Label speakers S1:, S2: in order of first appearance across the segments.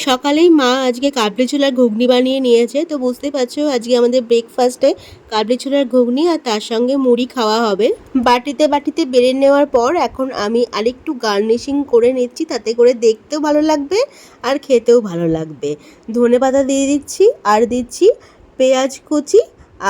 S1: সকালেই মা আজকে কাবলি ছোলার ঘুগনি বানিয়ে নিয়েছে, তো বুঝতে পারছো আজকে আমাদের ব্রেকফাস্টে কাবলি ছোলার ঘুগনি আর তার সঙ্গে মুড়ি খাওয়া হবে। বাটিতে বাটিতে বেড়ে নেওয়ার পর এখন আমি আরেকটু গার্নিশিং করে নিচ্ছি, তাতে করে দেখতেও ভালো লাগবে আর খেতেও ভালো লাগবে। ধনেপাতা দিয়ে দিচ্ছি আর দিচ্ছি পেঁয়াজ কুচি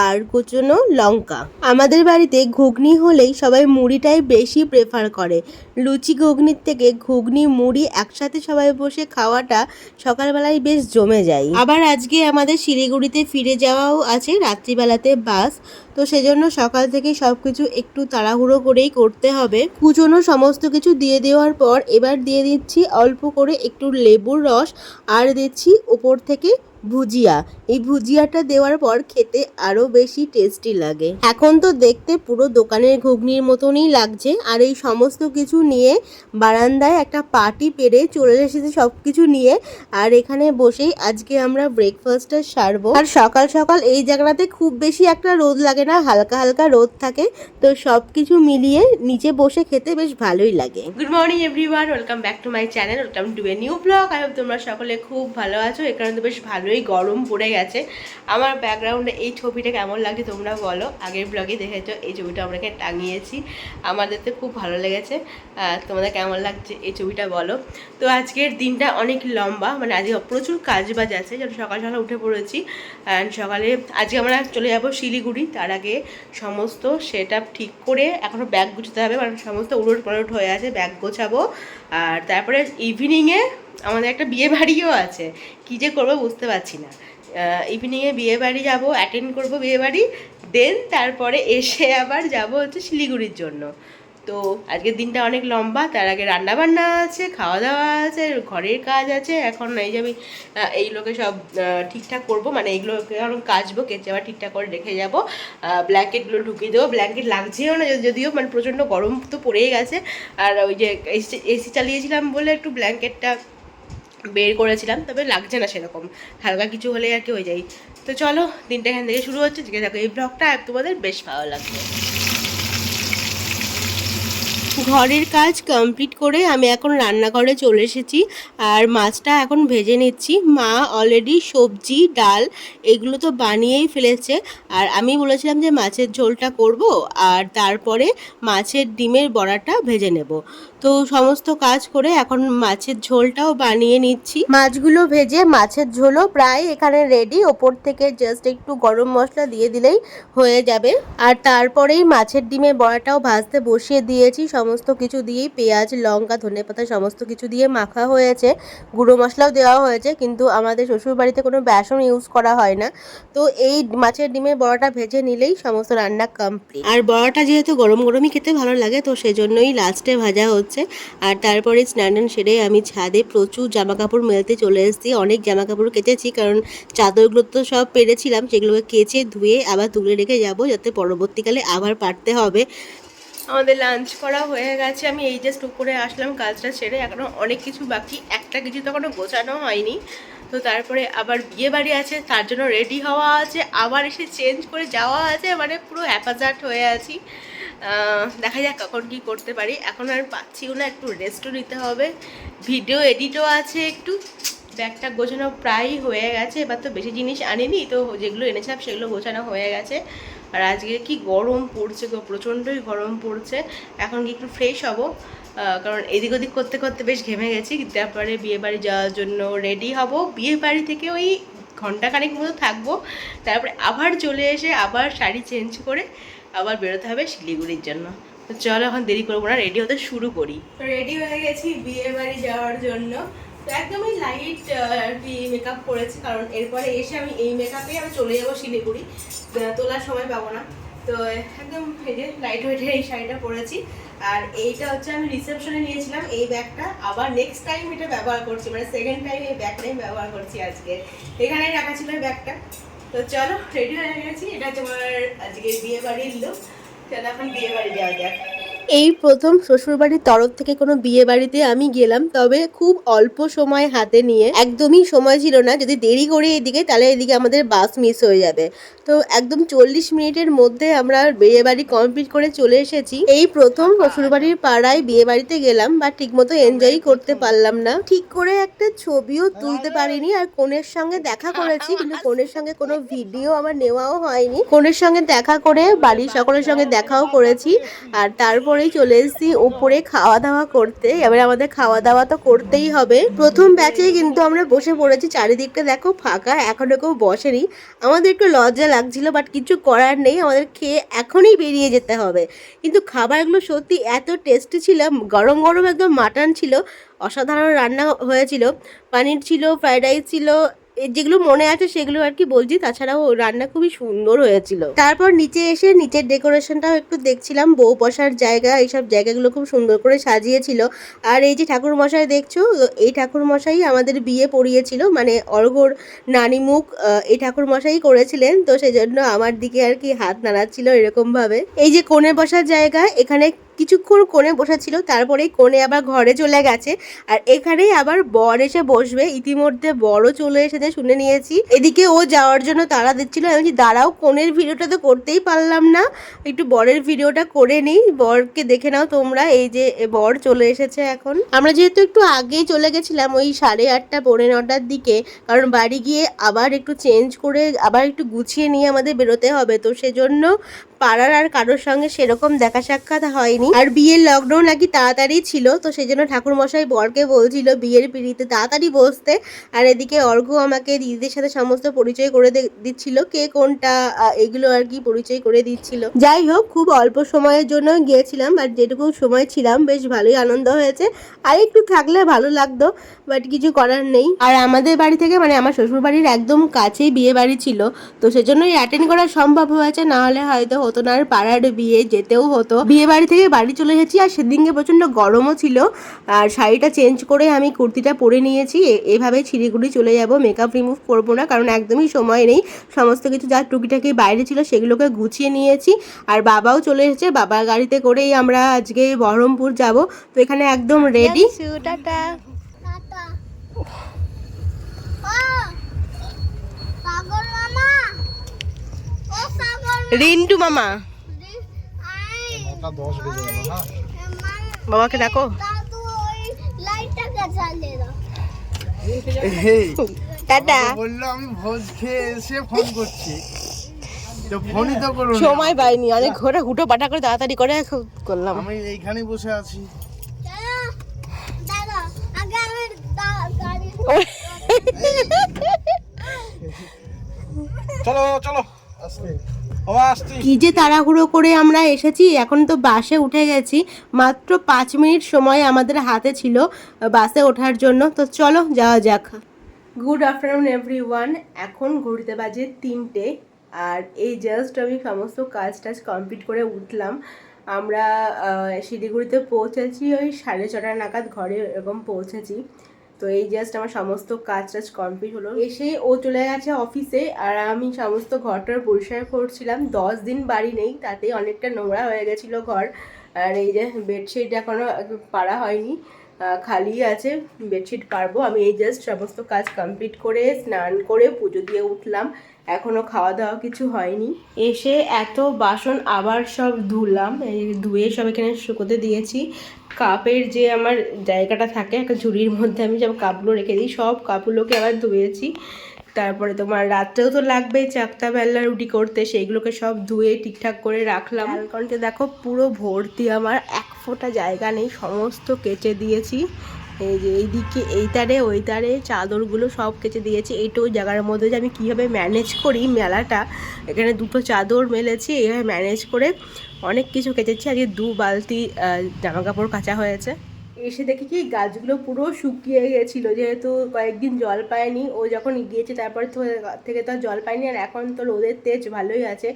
S1: আর কুচনো লঙ্কা। আমাদের বাড়িতে ঘুগনি হলেই সবাই মুড়িটাই বেশি প্রেফার করে। লুচি ঘুগনির থেকে ঘুগনি মুড়ি একসাথে সবাই বসে খাওয়াটা সকালবেলায় বেশ জমে যায়। আবার আজকে আমাদের শিলিগুড়িতে ফিরে যাওয়াও আছে রাত্রিবেলাতে বাস, তো সেজন্য সকাল থেকে সব কিছু একটু তাড়াহুড়ো করেই করতে হবে। কুচনো সমস্ত কিছু দিয়ে দেওয়ার পর এবার দিয়ে দিচ্ছি অল্প করে একটু লেবুর রস আর দিচ্ছি ওপর থেকে ভুজিয়া। এই ভুজিয়াটা দেওয়ার পর খেতে আরো বেশি টেস্টি লাগে। এখন তো দেখতে পুরো দোকানের ঘুগনির মতনই লাগছে। আর এই সমস্ত কিছু নিয়ে বারান্দায় একটা পার্টি পেরে চলে এসেছে সব কিছু নিয়ে, আর এখানে বসেই আজকে আমরা ব্রেকফাস্টটা সারবো। আর সকাল সকাল এই জায়গাটাতে খুব বেশি একটা রোদ লাগে না, হালকা হালকা রোদ থাকে, তো সব কিছু মিলিয়ে নিচে বসে খেতে বেশ ভালোই লাগে। Good morning everyone, welcome back to my channel, welcome to a new blog. I hope তোমরা সকলে খুব ভালো আছো। এখানে তো বেশ ভালোই গরম পড়ে গেছে। আমার ব্যাকগ্রাউন্ডে এই ছবিটা কেমন লাগছে তোমরা বলো। আগের ব্লগে দেখেছো এই ছবিটা আমরা এখানে টাঙিয়েছি, আমাদের তো খুব ভালো লেগেছে। তোমাদের কেমন লাগছে এই ছবিটা বলো। তো আজকের দিনটা অনেক লম্বা, মানে আজকে প্রচুর কাজ বাজ আছে, যেন সকাল সকাল উঠে পড়েছি। অ্যান্ড সকালে আজকে আমরা চলে যাব শিলিগুড়ি। তার আগে সমস্ত সেট আপ ঠিক করে এখনও ব্যাগ গুছাতে হবে, মানে সমস্ত উলট পালট হয়ে আছে, ব্যাগ গোছাবো। আর তারপরে ইভিনিংয়ে আমাদের একটা বিয়ে বাড়িও আছে, কী যে করবো বুঝতে পারছি না। ইভিনিংয়ে বিয়ে বাড়ি যাবো, অ্যাটেন্ড করবো বিয়ে বাড়ি, দেন তারপরে এসে আবার যাব হচ্ছে শিলিগুড়ির জন্য। তো আজকের দিনটা অনেক লম্বা, তার আগে রান্নাবান্না আছে, খাওয়া দাওয়া আছে, ঘরের কাজ আছে। এখন এই যে আমি এইগুলোকে সব ঠিকঠাক করবো, মানে এইগুলোকে এখন কাচবো, কেচে আবার ঠিকঠাক করে রেখে যাবো। ব্ল্যাঙ্কেটগুলো ঢুকিয়ে দেবো, ব্ল্যাঙ্কেট লাগছেও না যদিও, মানে প্রচণ্ড গরম তো পড়েই গেছে। আর ওই যে এসি চালিয়েছিলাম বলে একটু ব্ল্যাঙ্কেটটা বের করেছিলাম, তবে লাগছে না সেরকম, হালকা কিছু হলে আর কি হয়ে যায়। তো চলো, দিনটা এখান থেকে শুরু হচ্ছে। জিজ্ঞেস থাকো এই ব্লগটা তোমাদের বেশ ভালো লাগবে। ঘরের কাজ কমপ্লিট করে আমি এখন রান্নাঘরে চলে এসেছি, আর মাছটা এখন ভেজে নিচ্ছি। মা অলরেডি সবজি ডাল এগুলো তো বানিয়েই ফেলেছে, আর আমি বলেছিলাম যে মাছের ঝোলটা করব, আর তারপরে মাছের ডিমের বড়াটা ভেজে নেব। তো সমস্ত কাজ করে এখন মাছের ঝোলটাও বানিয়ে নিচ্ছি। মাছগুলো ভেজে মাছের ঝোলও প্রায় এখানে রেডি, ওপর থেকে জাস্ট একটু গরম মশলা দিয়ে দিলেই হয়ে যাবে। আর তারপরেই মাছের ডিমের বড়াটাও ভাজতে বসিয়ে দিয়েছি, সমস্ত কিছু দিয়েই পেঁয়াজ লঙ্কা ধনেপাতা সমস্ত কিছু দিয়ে মাখা হয়েছে, গুঁড়ো মশলাও দেওয়া হয়েছে, কিন্তু আমাদের শ্বশুরবাড়িতে কোনো বেসন ইউজ করা হয় না। তো এই মাছের ডিমের বড়াটা ভেজে নিলেই সমস্ত রান্না কমপ্লিট। আর বড়াটা যেহেতু গরম গরমই খেতে ভালো লাগে, তো সেজন্যই লাস্টে ভাজা হচ্ছে। আর তারপরে স্নান সেরে আমি ছাদে প্রচুর জামা কাপড় মেলতে চলে এসেছি। অনেক জামা কাপড় কেচেছি, কারণ চাদরগুলো তো সব পেরেছিলাম, সেগুলোকে কেচে ধুয়ে আবার তুলে রেখে যাব, যাতে পরবর্তীকালে আবার পারতে হবে। আমাদের লাঞ্চ করা হয়ে গেছে, আমি এই জাস্ট উপরে আসলাম কাজটা ছেড়ে, এখনও অনেক কিছু বাকি, একটা কিছু তো এখনও গোছানো হয়নি। তো তারপরে আবার বিয়ে বাড়ি আছে, তার জন্য রেডি হওয়া আছে, আবার এসে চেঞ্জ করে যাওয়া আছে, মানে পুরো হ্যাপাজার্ট হয়ে আছি। দেখা যাক কখন কি করতে পারি, এখন আর পাচ্ছিও না, একটু রেস্টও নিতে হবে, ভিডিও এডিটও আছে একটু। ব্যাগটা গোছানো প্রায়ই হয়ে গেছে, এবার তো বেশি জিনিস আনিনি, তো যেগুলো এনেছিলাম সেগুলো গোছানো হয়ে গেছে। আর আজকে কি গরম পড়ছে গো, প্রচণ্ডই গরম পড়ছে। এখন কি একটু ফ্রেশ হব, কারণ এদিক ওদিক করতে করতে বেশ ঘেমে গেছি। তারপরে বিয়েবাড়ি যাওয়ার জন্য রেডি হব, বিয়ে বাড়ি থেকে ওই ঘন্টাখানেক মতো থাকবো, তারপরে আবার চলে এসে আবার শাড়ি চেঞ্জ করে আবার বেরোতে হবে শিলিগুড়ির জন্য। তো চলো এখন দেরি করবো না, রেডি হতে শুরু করি। রেডি হয়ে গেছি বিয়ে বাড়ি যাওয়ার জন্য। তো একদমই লাইট মেকআপ করেছি, কারণ এরপরে এসে আমি এই মেকআপে আমি চলে যাবো শিলিগুড়ি, তোলার সময় পাবো না। তো একদম এই যে লাইট ওয়েটের এই শাড়িটা পরেছি। আর এইটা হচ্ছে আমি রিসেপশনে নিয়েছিলাম এই ব্যাগটা, আবার নেক্সট টাইম এটা ব্যবহার করছি, মানে সেকেন্ড টাইম এই ব্যাগটাই ব্যবহার করছি আজকে। এখানেই রাখা ছিল এই ব্যাগটা। তো চলো রেডি হয়ে গেছি, এটা তোমার আজকে বিয়ে বাড়ির লুক। চলো এখন বিয়ে বাড়ি যাওয়া যাক। এই প্রথম শ্বশুরবাড়ির তরফ থেকে কোনো বিয়ে বাড়িতে আমি গেলাম, তবে খুব অল্প সময় হাতে নিয়ে, একদমই সময় ছিল না। যদি দেরি করি এদিকে তাহলে এদিকে আমাদের বাস মিস হয়ে যাবে। তো একদম 40 মিনিটের মধ্যে আমরা বিয়ে বাড়ি কমপ্লিট করে চলে এসেছি। এই প্রথম শ্বশুরবাড়ির পাড়ায় বিয়ে বাড়িতে গেলাম, বা ঠিক মতো এনজয় করতে পারলাম না, ঠিক করে একটা ছবিও তুলতে পারিনি। আর কনের সঙ্গে দেখা করেছি, কিন্তু কনের সঙ্গে কোনো ভিডিও আমার নেওয়াও হয়নি। কনের সঙ্গে দেখা করে বাড়ির সকলের সঙ্গে দেখাও করেছি, আর তারপরেই চলে এসেছি উপরে খাওয়া দাওয়া করতে। এবার আমাদের খাওয়া দাওয়া তো করতেই হবে। প্রথম ব্যাচেই কিন্তু আমরা বসে পড়েছি, চারিদিকটা দেখো ফাঁকা, এখনো কেউ বসেনি। আমাদের একটু লজ্জা লাগছিল, বাট কিছু করার নেই, আমাদের খেয়ে এখনই বেরিয়ে যেতে হবে। কিন্তু খাবারগুলো সত্যি এত টেস্টি ছিল, গরম গরম একদম মাটন ছিল, অসাধারণ রান্না হয়েছিল, পানির ছিল, ফ্রাইড রাইস ছিল, যেগুলো মনে আছে সেগুলো আর কি বলছি। তাছাড়াও রান্না খুবই সুন্দর হয়েছিল। তারপর নিচে এসে নিচের ডেকোরেশনটাও একটু দেখছিলাম, বউ বসার জায়গা, এইসব জায়গাগুলো খুব সুন্দর করে সাজিয়েছিল। আর এই যে ঠাকুর মশাই দেখছো, এই ঠাকুর মশাই আমাদের বিয়ে পড়িয়েছিল, মানে অর্ঘর নানিমুখ এই ঠাকুর মশাই করেছিলেন। তো সেই জন্য আমার দিকে আর কি হাত নাড়াচ্ছিল এরকম ভাবে। এই যে কোণে বসার জায়গা, এখানে কিছুক্ষণ কোণে বসেছিল, তারপরেই কোণে আবার ঘরে চলে গেছে। আর এখানেই আবার বর এসে বসবে, ইতিমধ্যে বরও চলে এসেছে শুনে নিয়েছি। এদিকে ও যাওয়ার জন্য তাড়া দিচ্ছিল, আমি দাঁড়াও, কোণের ভিডিওটা তো করতেই পারলাম না, একটু বরের ভিডিওটা করে নিই, বরকে দেখে নাও তোমরা। এই যে বর চলে এসেছে এখন। আমরা যেহেতু একটু আগেই চলে গেছিলাম, ওই 8:30 পৌনে 9টার দিকে, কারণ বাড়ি গিয়ে আবার একটু চেঞ্জ করে আবার একটু গুছিয়ে নিয়ে আমাদের বেরোতে হবে। তো সেজন্য পাড়ার আর কারোর সঙ্গে সেরকম দেখা সাক্ষাৎ হয়নি। আর বিয়ের লকডাউন নাকি তাড়াতাড়ি ছিল, তো সেই জন্য ঠাকুরমশাই বরকে বলছিল বিয়ের পিঁড়িতে তাড়াতাড়ি বসতে। আর এদিকে অর্ঘ্য আমাকে দিদিদের সাথে সমস্ত পরিচয় করে দিচ্ছিল, কে কোনটা, এগুলো আর কি পরিচয় করে দিচ্ছিল। যাই হোক, খুব অল্প সময়ের জন্য গিয়েছিলাম, আর যেটুকু সময় ছিলাম বেশ ভালোই আনন্দ হয়েছে। আর একটু থাকলে ভালো লাগতো, বাট কিছু করার নেই। আর আমাদের বাড়ি থেকে, মানে আমার শ্বশুর বাড়ির একদম কাছেই বিয়ে বাড়ি ছিল, তো সেজন্যই অ্যাটেন্ড করা সম্ভব হয়েছে, না হলে হয়তো হতো না। আর পাড়ার বিয়ে যেতেও হতো, বিয়ে বাড়ি থেকে বাড়ি চলে এসেছি। আর সেদিনকে প্রচণ্ড গরমও ছিল, আর শাড়িটা চেঞ্জ করে আমি কুর্তিটা পরে নিয়েছি। এভাবে শিলিগুড়ি চলে যাব, মেকআপ রিমুভ করবো না, কারণ একদমই সময় নেই। সমস্ত কিছু যা টুকিটাকি বাইরে ছিল সেগুলোকে গুছিয়ে নিয়েছি। আর বাবাও চলে এসেছে, বাবার গাড়িতে করেই আমরা আজকে বহরমপুর যাব। তো এখানে একদম রেডি। টাটা। রিন্টু মামা, বাবাকে ডাকো। টাটা।
S2: বললো আমি ভোজ খেয়ে এসে ফোন করছি, তো ফোনই তো করো।
S1: সময় পাইনি, অনেক ঘোরা হুটো পাটা করে তাড়াতাড়ি করে করলাম।
S2: আমি এইখানেই বসে আছি। চলো চলো,
S1: কি যে তাড়াহুড়ো করে আমরা এসেছি, এখন তো বাসে উঠে গেছি। মাত্র 5 মিনিট সময় আমাদের হাতে ছিল বাসে ওঠার জন্য। তো চলো যাওয়া যাক। Good afternoon everyone. এখন ঘড়িতে বাজে 3টে, আর এই জাস্ট আমি সমস্ত কাজ টাজ কমপ্লিট করে উঠলাম। আমরা শিলিগুড়িতে পৌঁছেছি ওই 6:30 নাগাদ, ঘরে এরকম পৌঁছেছি। তো এই জাস্ট আমার সমস্ত কাজ টাজ কমপ্লিট হলো, এসে ও চলে গেছে অফিসে, আর আমি সমস্ত ঘরটার পরিষ্কার করছিলাম। 10 দিন বাড়ি নেই, তাতেই অনেকটা নোংরা হয়ে গেছিলো ঘর। আর এই যে বেডশিট এখনও পাড়া হয়নি, খালি আছে, বেডশিট পারবো। আমি এই জাস্ট সমস্ত কাজ কমপ্লিট করে স্নান করে পুজো দিয়ে উঠলাম, এখনও খাওয়া দাওয়া কিছু হয়নি। এসে এত বাসন আবার সব ধুলাম, এই ধুয়ে সব এখানে শুকোতে দিয়েছি। কাপের যে আমার জায়গাটা থাকে একটা ঝুড়ির মধ্যে, আমি সব কাপগুলো রেখে দিই, সব কাপগুলোকে আবার ধুয়েছি। তারপরে তোমার রাত্রেও তো লাগবে চাকতা বেলা রুটি করতে, সেইগুলোকে সব ধুয়ে ঠিকঠাক করে রাখলাম। ব্যালকনিতে দেখো পুরো ভর্তি, আমার এক ফোঁটা জায়গা নেই, সমস্ত কেচে দিয়েছি। এই যে এইদিকে এই তারে ওই তারে চাদরগুলো সব কেচে দিয়েছি। এইটুকু জায়গার মধ্যে যে আমি কীভাবে ম্যানেজ করি মেলাটা, এখানে 2টো চাদর মেলেছি, এইভাবে ম্যানেজ করে অনেক কিছু কেচেছি। আজকে 2 বালতি জামা কাপড় কাচা হয়েছে। এসে দেখি কি গাছগুলো পুরো শুকিয়ে গেছিলো, যেহেতু কয়েকদিন জল পায়নি। ও যখন গিয়েছে তারপরে থেকে তো জল পায়নি, আর এখন তো রোদের তেজ ভালোই আছে।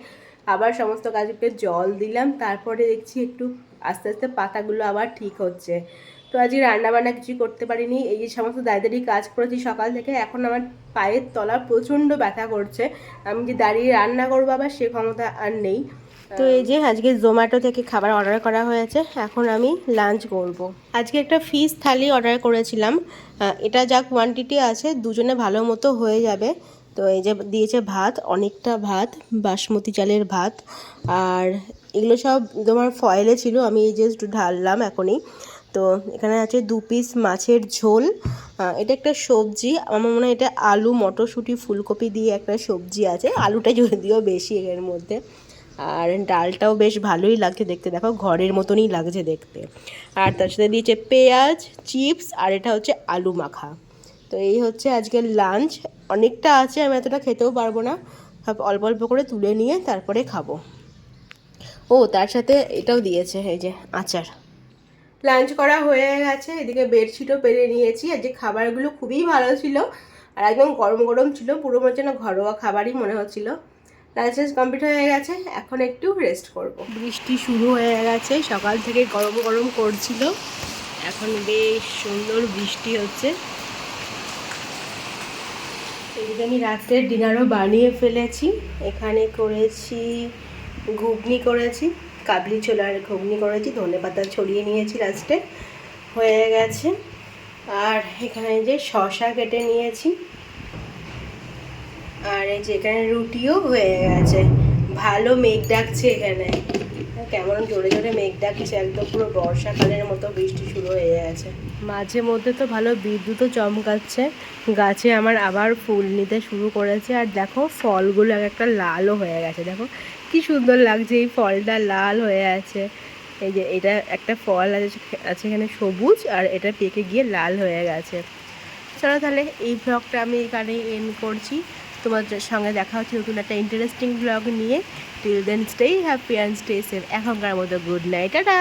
S1: আবার সমস্ত গাছগুলোকে জল দিলাম, তারপরে দেখছি একটু আস্তে আস্তে পাতাগুলো আবার ঠিক হচ্ছে। তো আজকে রান্নাবান্না কিছু করতে পারিনি, এই যে সমস্ত দায়িত্বেরই কাজ করেছি সকাল থেকে। এখন আমার পায়ের তলা প্রচণ্ড ব্যথা করছে, আমি যে দাঁড়িয়ে রান্না করবো আবার সে ক্ষমতা আর নেই। তো এই যে আজকে জোম্যাটো থেকে খাবার অর্ডার করা হয়েছে, এখন আমি লাঞ্চ করব। আজকে একটা ফিশ থালি অর্ডার করেছিলাম, এটা যা কোয়ান্টিটি আছে দুজনে ভালো মতো হয়ে যাবে। তো এই যে দিয়েছে ভাত, অনেকটা ভাত, বাসমতি চালের ভাত, আর এগুলো সব তোমার ফয়েলে ছিল, আমি এই জাস্ট ঢাললাম এখনই। তো এখানে আছে 2 পিস মাছের ঝোল, এটা একটা সবজি, আমার মনে হয় এটা আলু মটরশুঁটি ফুলকপি দিয়ে একটা সবজি আছে, আলুটা যদিও বেশি এর মধ্যে। আর ডালটাও বেশ ভালোই লাগছে দেখতে, দেখো ঘরের মতনই লাগছে দেখতে। আর তার সাথে দিয়েছে পেঁয়াজ, চিপস, আর এটা হচ্ছে আলু মাখা। তো এই হচ্ছে আজকের লাঞ্চ। অনেকটা আছে, আমি এতটা খেতেও পারবো না, সব অল্প অল্প করে তুলে নিয়ে তারপরে খাবো। ও তার সাথে এটাও দিয়েছে, এই যে আচার। লাঞ্চ করা হয়ে গেছে, এদিকে বেডশিটও পেরে নিয়েছি। আর যে খাবারগুলো খুবই ভালো ছিল, আর একদম গরম গরম ছিল, পুরো মনে হচ্ছে না ঘরোয়া খাবারই মনে হচ্ছিল। লাঞ্চ কমপ্লিট হয়ে গেছে, এখন একটু রেস্ট করব। বৃষ্টি শুরু হয়ে গেছে, সকাল থেকে গরম গরম করছিল, এখন বেশ সুন্দর বৃষ্টি হচ্ছে। এদিকে আমি রাতের ডিনারও বানিয়ে ফেলেছি, এখানে করেছি ঘুগনি, করেছি কাবলি ছোলার ঘুগনি করেছি, ধনেপাতা ছড়িয়ে নিয়েছি লাস্টে, হয়ে গেছে। আর এখানে যে শসা কেটে নিয়েছি, আর এই যে এখানে রুটিও হয়ে গেছে। ভালো মেঘ ডাকছে এখানে, কেমন জোরে জোরে মেঘ ডাকছে, একদম পুরো বর্ষাকালের মতো বৃষ্টি শুরু হয়ে গেছে। মাঝে মধ্যে তো ভালো বিদ্যুৎও চমকাচ্ছে, গাছে আমার আবার ফুল নিতে শুরু করেছে। আর দেখো ফলগুলো এক একটা লালও হয়ে গেছে, দেখো কি সুন্দর লাগছে, এই ফলটা লাল হয়ে আছে। এই যে এটা একটা ফল আছে এখানে সবুজ, আর এটা পেকে গিয়ে লাল হয়ে গেছে। চলো তাহলে এই ব্লগটা আমি এখানে এন্ড করছি, তোমাদের সঙ্গে দেখা হচ্ছে নতুন একটা ইন্টারেস্টিং ব্লগ নিয়ে। Till then stay happy and stay safe. এখনকার মতো গুড নাইট, টাটা।